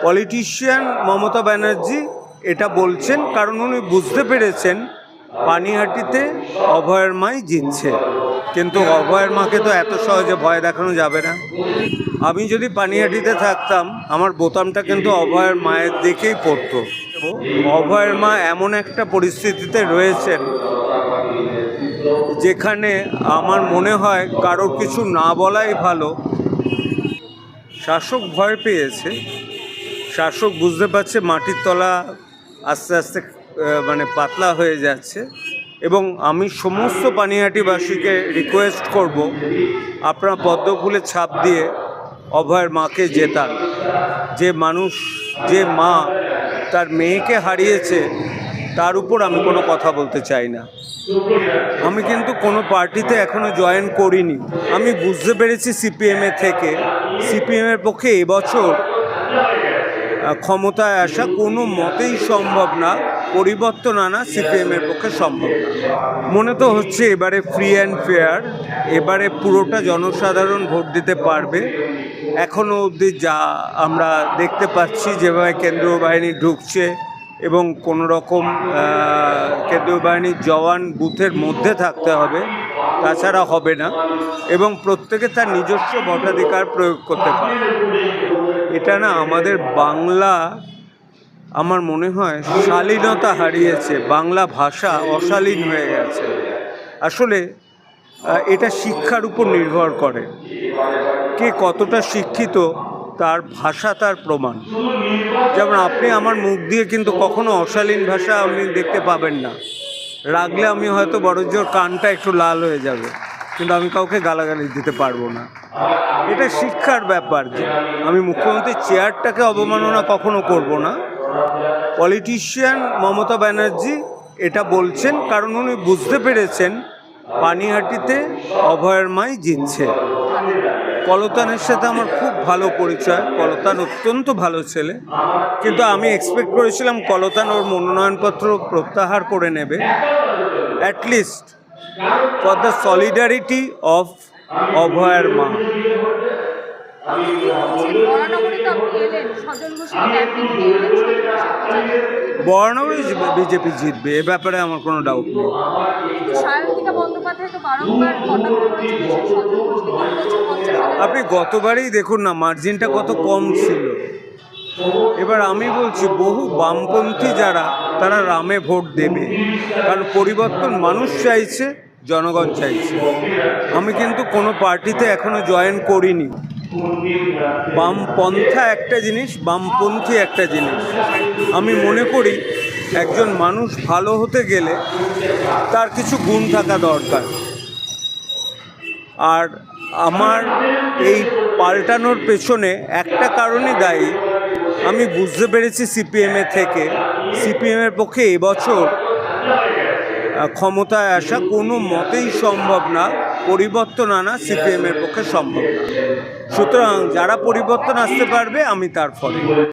Politician Mamata Banerjee এটা বলছেন কারণ উনি বুঝতে পেরেছেন পানিহাটিতে অভয়ের মাই জিতছে, কিন্তু অভয়ের মাকে তো এত সহজে ভয় দেখানো যাবে না। আমি যদি পানিহাটিতে থাকতাম আমার বোতামটা কিন্তু অভয়ের মায়ের দিকেই পড়তো। অভয়ের মা এমন একটা পরিস্থিতিতে রয়েছেন যেখানে আমার মনে হয় কারোর কিছু না বলাই ভালো। শাসক ভয় পেয়েছে, শাসক বুঝতে পারছে মাটির তলা আস্তে আস্তে পাতলা হয়ে যাচ্ছে, এবং আমি সমস্ত পানিহাটিবাসীকে রিকোয়েস্ট করব আপনারা পদ্ম ফুলের ছাপ দিয়ে অভয়ের মাকে জেতান। যে মানুষ, যে মা তার মেয়েকে হারিয়েছে, তার উপর আমি কোনো কথা বলতে চাই না। আমি কিন্তু কোনো পার্টিতে এখনও জয়েন করিনি। আমি বুঝতে পেরেছি সিপিএমের থেকে, সিপিএমের পক্ষে এবছর ক্ষমতায় আসা কোনো মতেই সম্ভব না, পরিবর্তন আনা সিপিএমের পক্ষে সম্ভব না। মনে তো হচ্ছে এবারে ফ্রি অ্যান্ড ফেয়ার, এবারে পুরোটা জনসাধারণ ভোট দিতে পারবে। এখনও অবধি যা আমরা দেখতে পাচ্ছি, যেভাবে কেন্দ্রীয় বাহিনী ঢুকছে এবং কোনো রকম কেন্দ্রীয় বাহিনীর জওয়ান বুথের মধ্যে থাকতে হবে, তাছাড়া হবে না, এবং প্রত্যেকে তার নিজস্ব ভোটাধিকার প্রয়োগ করতে পারে। এটা না আমাদের বাংলা, আমার মনে হয় শালীনতা হারিয়েছে, বাংলা ভাষা অশালীন হয়ে গেছে। আসলে এটা শিক্ষার উপর নির্ভর করে, কে কতটা শিক্ষিত তার ভাষা তার প্রমাণ। যেমন আপনি আমার মুখ দিয়ে কিন্তু কখনো অশালীন ভাষা আপনি দেখতে পাবেন না। রাগলে আমি হয়তো বড়জোর কানটা একটু লাল হয়ে যাবে, কিন্তু আমি কাউকে গালাগালি দিতে পারবো না। এটা শিক্ষার ব্যাপার। যে আমি মুখ্যমন্ত্রীর চেয়ারটাকে অবমাননা কখনো করব না। পলিটিশিয়ান মমতা ব্যানার্জি এটা বলছেন কারণ উনি বুঝতে পেরেছেন পানিহাটিতে অভয়ের মাই জিতছে। কলতানের সাথে আমার খুব ভালো পরিচয়, কলতান অত্যন্ত ভালো ছেলে, কিন্তু আমি এক্সপেক্ট করেছিলাম কলতান ওর মনোনয়নপত্র প্রত্যাহার করে নেবে, at least for the solidarity of অভয়ের মা। বরানগরে বিজেপি জিতবে, এ ব্যাপারে আমার কোনো ডাউট নেই। আপনি গতবারই দেখুন না, মার্জিনটা কত কম ছিল। এবার আমি বলছি বহু বামপন্থী যারা, তারা রামে ভোট দেবে, কারণ পরিবর্তন মানুষ চাইছে, জনগণ চাইছে। আমি কিন্তু কোনো পার্টিতে এখনো জয়েন করিনি। বামপন্থা একটা জিনিস, বামপন্থী একটা জিনিস। আমি মনে করি একজন মানুষ ভালো হতে গেলে তার কিছু গুণ থাকা দরকার। আর আমার এই পাল্টানোর পেছনে একটা কারণই দায়ী। আমি বুঝতে পেরেছি সিপিএমের থেকে, সিপিএমের পক্ষে এবছর ক্ষমতায় আসা কোনো মতেই সম্ভব না, পরিবর্তন আনা সিপিএমের পক্ষে সম্ভব না। সুতরাং যারা পরিবর্তন আসতে পারবে, আমি তার ফলে।